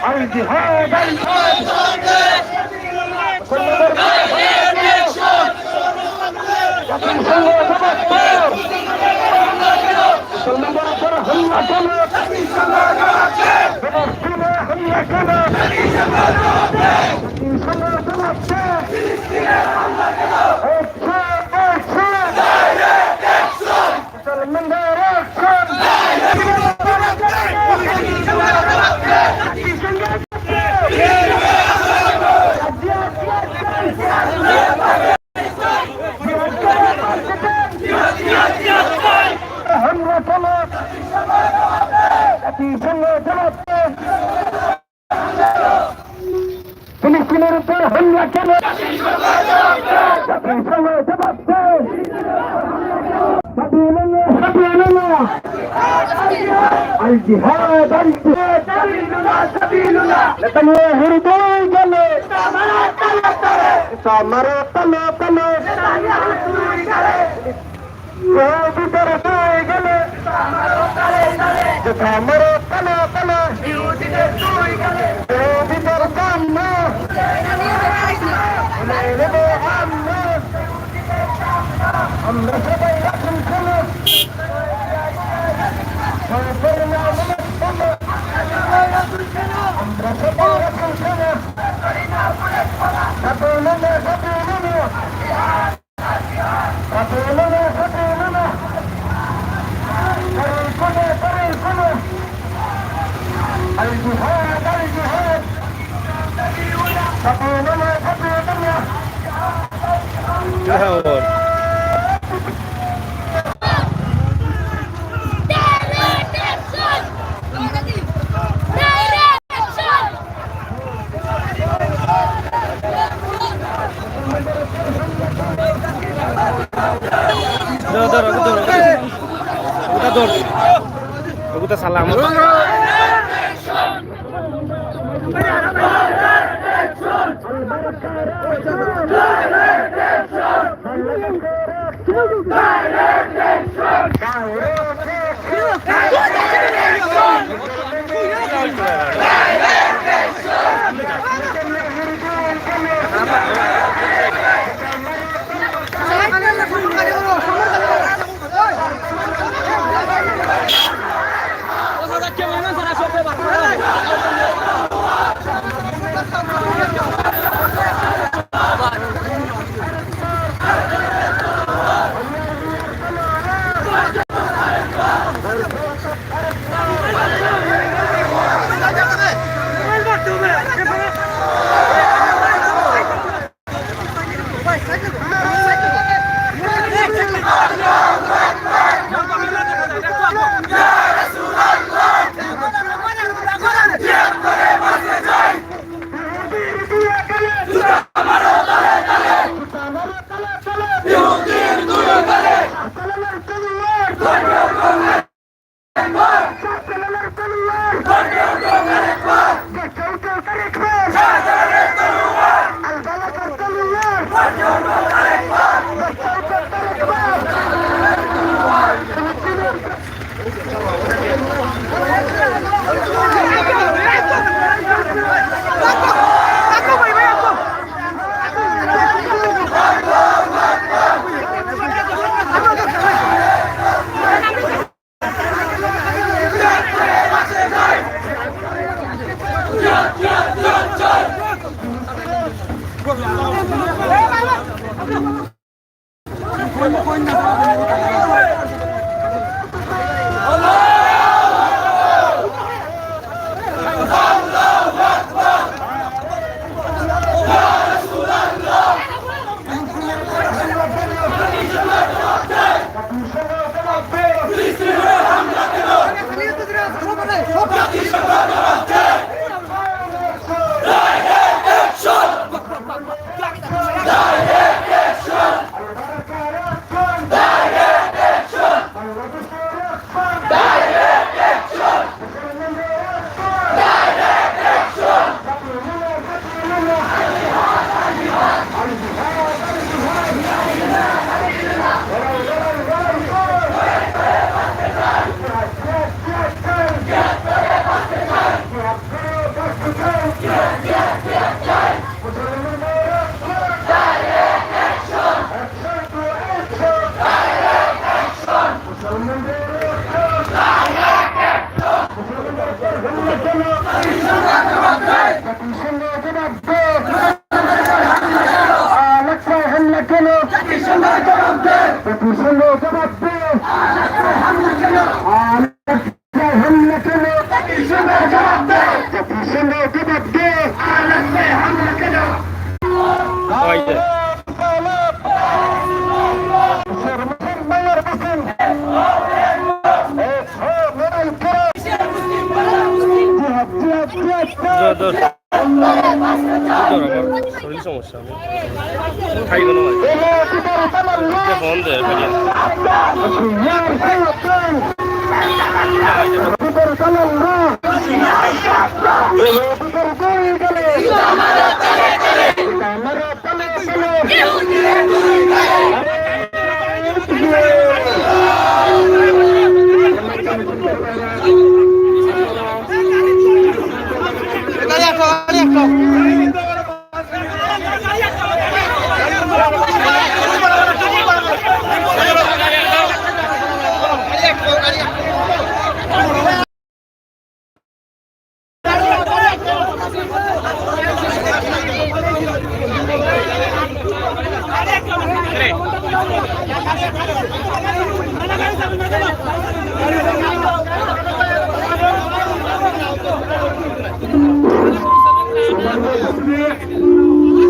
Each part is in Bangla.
الجهاد ফিলিস্তিনের উপর হামলা কেন الجهاد سبيلنا نتنياهو হৃদয় গেলে আমার তলে তলে ভিতরে হয়ে গেলে আমার তলে তলে ভিতর কান্না আমরা সবাই এখন খেলো আমরা সবাই এখন খেলো الجهاد الجهاد سبيلنا سبيلنا salam. শরীর সমস্যা খাই কোনো ফোন দেয়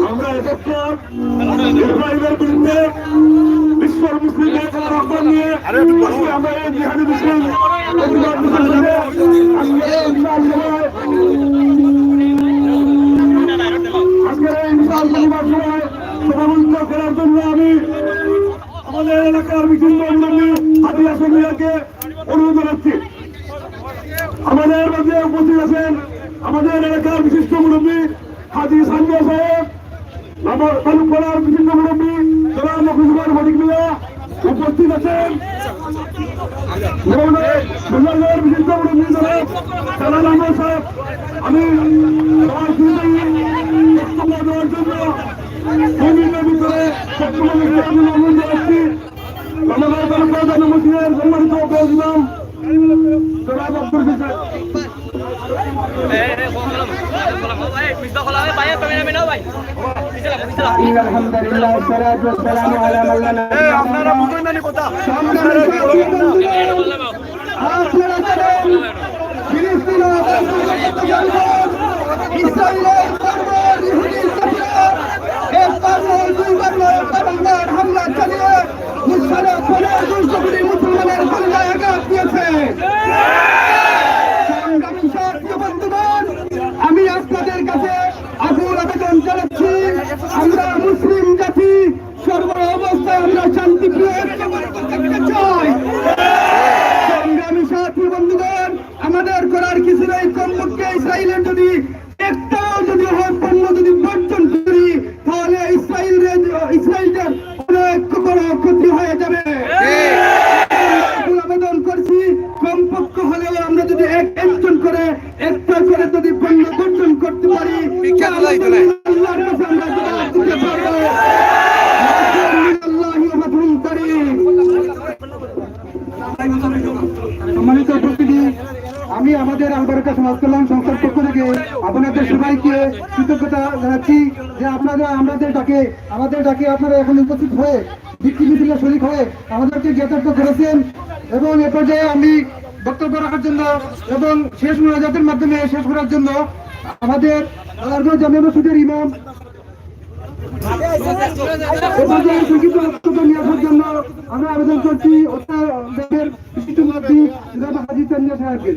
আমরা ইসরায়েলের বিরুদ্ধে বিশ্বের মুসলিম নেতার আহ্বান নিয়ে আমরা এই জিহাদি মুসলিম সভামঞ্চ করার জন্য আমি আমাদের এলাকার বিভিন্ন মুরব্বী হাজি হাসান মিয়াকে অনুরোধ জানাচ্ছি। আমাদের মধ্যে উপস্থিত আছেন আমাদের এলাকার বিশিষ্ট মুরব্বী হাজি সান্দিয়া সাহেব, তালুকপাড়ার বিশিষ্ট মুরব্বী জনাব মফিজুর ফটিক মিয়া উপস্থিত আছেন। সুন্দরগড়ের বিশিষ্ট মুরব্বী জনাব জালাল আহমদ সাহেব। আমি আমার বক্তব্য দেওয়ার জন্য বিভিন্ন ভিতরে বক্তব্য অনুরোধ জানাচ্ছি। আমাদের তালুকপাড়া জনমসিদের সম্মানিত প্রেসিডেন্ট জনাব আব্দুল হোসেন। আলহামদুলিল্লাহ والصلاه والسلام على من لا نبي আপনারা বুঝেন না কথা আপনারা ফিলিস্তিন ইসরায়েলের পরবর্তী ইহুদি সরকার একবার দুইবার হামলা চালিয়ে মুসলমানের দুশো মুসলমানের হামলায় আঘাত দিয়েছে। আমি আপনাদের কাছে আকুল আবেদন জানাচ্ছি, আমরা মুসলিম জাতি সর্ব অবস্থায় আমরা শান্তিপ্রিয় থাকতে চাই। সংগ্রামী সাথী বন্ধুগণ, আমাদের করার কিছু নেই, কমপক্ষে ইসরায়েলের যদি একটাও যদি হয় পণ্য যদি বর্জন করি তাহলে ইসরায়েলদের অনেক বড় ক্ষতি হয়ে যাবে। আবেদন করছি কমপক্ষ হলেও আমরা যদি একজন করে একটা করে যদি পণ্য বর্জন করতে পারি আল্লাহর কাছে আমরা জবাব দিতে পারবো। সম্মানিত উপস্থিতি, আমি আমাদের আলবারকা সমাজ কল্যাণ সংস্থার পক্ষ থেকে আপনাদের সবাইকে কৃতজ্ঞতা জানাচ্ছি যে আপনারা আমাদের ডাকে আপনারা এখন উপস্থিত হয়ে ভিত্তি মিছিলে শরীক হয়ে আমাদেরকে জ্ঞাতার্থ করেছেন। এবং এ পর্যায়ে আমি বক্তব্য রাখার জন্য এবং শেষ মোনাজাতের মাধ্যমে শেষ করার জন্য আমাদের জামে মসজিদের ইমাম বক্তব্য নিয়ে আসার জন্য আমরা আবেদন করছি সাহেবকে।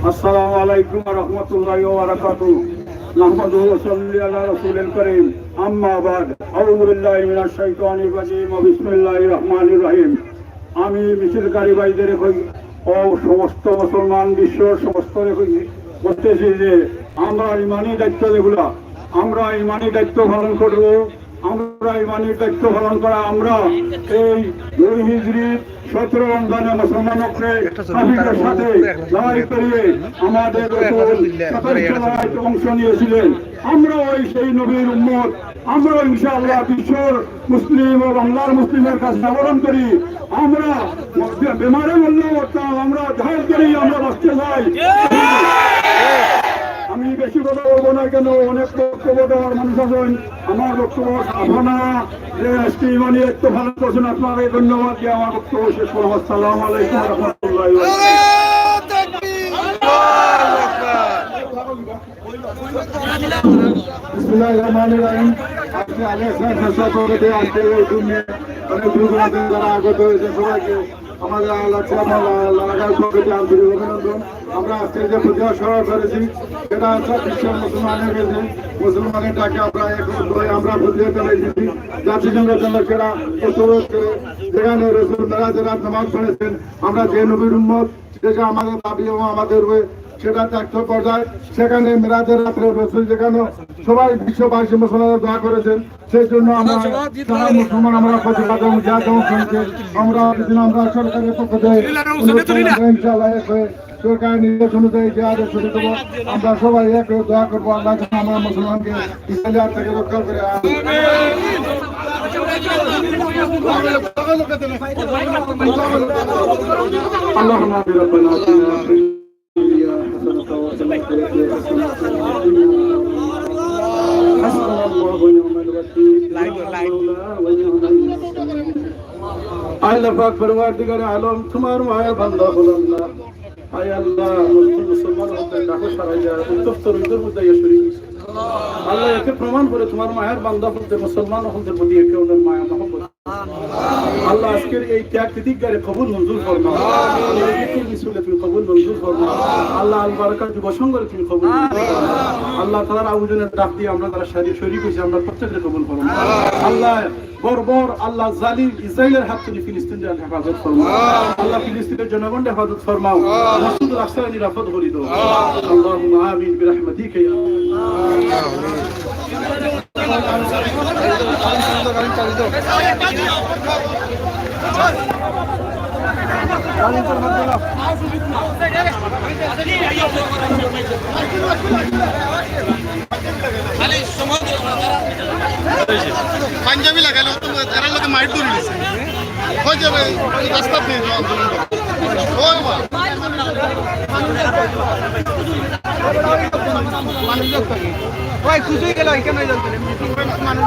আসসালামু আলাইকুম ওয়া রাহমাতুল্লাহি ওয়া বারাকাতুহু। নাহমাদুহু ওয়া সাল্লি আলা রাসূলিল কারীম। আম্মা বা'দ। আউযু বিল্লাহি মিনাশ শাইতানির রাজীম। বিসমিল্লাহির রহমানির রহিম। আমি মিছিলকারী ভাইদের ও সমস্ত মুসলমান বিশ্বর সমস্ত বলতেছি যে আমরা ইমানি দায়িত্ব যেগুলা আমরা ইমানি দায়িত্ব পালন করব আমরা ইমানের দায়িত্ব পালন করা, আমরা এই 2 হিজরি 17 রমজানে মুসলমানকে কাফিরদের সাথে লড়াই করিয়ে আমাদের লড়াইতে অংশ নিয়েছিলেন। আমরা ওই সেই নবীর উম্মত, আমরা ইনশাআল্লাহ বিশ্বর মুসলিম ও বাংলার মুসলিমের কাছে আবেদন করি, আমরা বেমারে বললেও আমরা ধার করি, আমরা বাঁচতে চাই। আমি বেশি কথা বলবো না, কেন অনেক বক্তব্য দেওয়ার মানুষ আছেন। আমার বক্তব্য সাধনা যে আজকে ইমানি একটু ভালো করছেন, আপনাকে ধন্যবাদ দিয়ে আমার বক্তব্য শেষ করবো। আসসালামু আলাইকুম ওয়া রাহমাতুল্লাহি ওয়া বারাকাতুহু। বিসমিল্লাহির রহমানির রহিম। আজকে আলেকসান ভাষা করতে আজকে এই দিনে অনেক দূর দূরান্ত যারা আগত হয়েছে সবাইকে আমাদের লাগার সভাপতি আন্তরিক অভিনন্দন। আমরা আজকে যে প্রতিভা সভা করেছি সেটা হচ্ছে বিশ্বের মুসলমানের কাছে মুসলমানের ডাকে আমরা আমরা প্রতিভা চালাইছি জাতিসংঘের জন্য সেটা প্রতিরোধ করে যেখানে রসুল মেরাজের রাত নামাজ পড়েছেন, আমরা যে নবীর উম্মত সেটা আমাদের দাবি এবং আমাদের সেটা ত্যাক্ত পর্যায়ে সেখানে মেরাজের রাত্রে রসুল যেখানে সবাই বিশ্ববাসী মুসলমানরা দোয়া করেছেন, সেই জন্য আমরা সারা মুসলমান আমরা প্রতিবাদ আমরা আমরা সরকারের পক্ষ থেকে ইনশাআল্লাহ সরকার নির্দেশ অনুযায়ী যে আদেশ শুরু করবো, আমরা সবাই এক দোয়া করবো আল্লাহ যেন আমরা মুসলমানকে ইসরায়েল থেকে রক্ষা করে। اللهم اغفر ربنا آتنا في الدنيا حسنة وفي الآخرة حسنة حسبنا الله ونعم الوكيل আল্লাহ পাক পরওয়ারদিগারে আলম তোমার মায়া বান্দা হলাম না, আয় আল্লাহ মুসলমান হতে ডাকো সারাইয়া উত্তপ্ত হৃদয়ের মধ্যে শরীর আল্লাহ একে প্রমাণ করে তোমার মায়ের বান্দা হতে মুসলমান হতে বলি একে ওদের মায়া মহব্বত আল্লাহ আজকের এই ত্যাগ তিতিকগারে কবুল মঞ্জুর ফরমাও, এই মিছিলে তুমি কবুল মঞ্জুর ফরমাও আল্লাহ, আল বারাকাত যুব সংঘরে তুমি কবুল আল্লাহ, তারা আবুজনের ডাক দিয়ে আমরা তারা শরীক হয়েছি, আমরা প্রত্যেকের কবুল ফরমাও আল্লাহ। বর্বর আল্লাহ জালিম ইসরায়েলের হাত থেকে ফিলিস্তিনের হেফাজত ফরমাও আল্লাহ, ফিলিস্তিনের জনগণের হেফাজত ফরমাও, মাসুদুল আকসার নিরাপদ করে দাও আল্লাহুম্মা আমিন বিরহমাতিকা ইয়া পাঞ্জাবি লাগালে এরা লোকে মাইট ধরে নিয়েছে হয়ে যাবে রাস্তা দিয়ে খুশি গেল এখানে মানুষ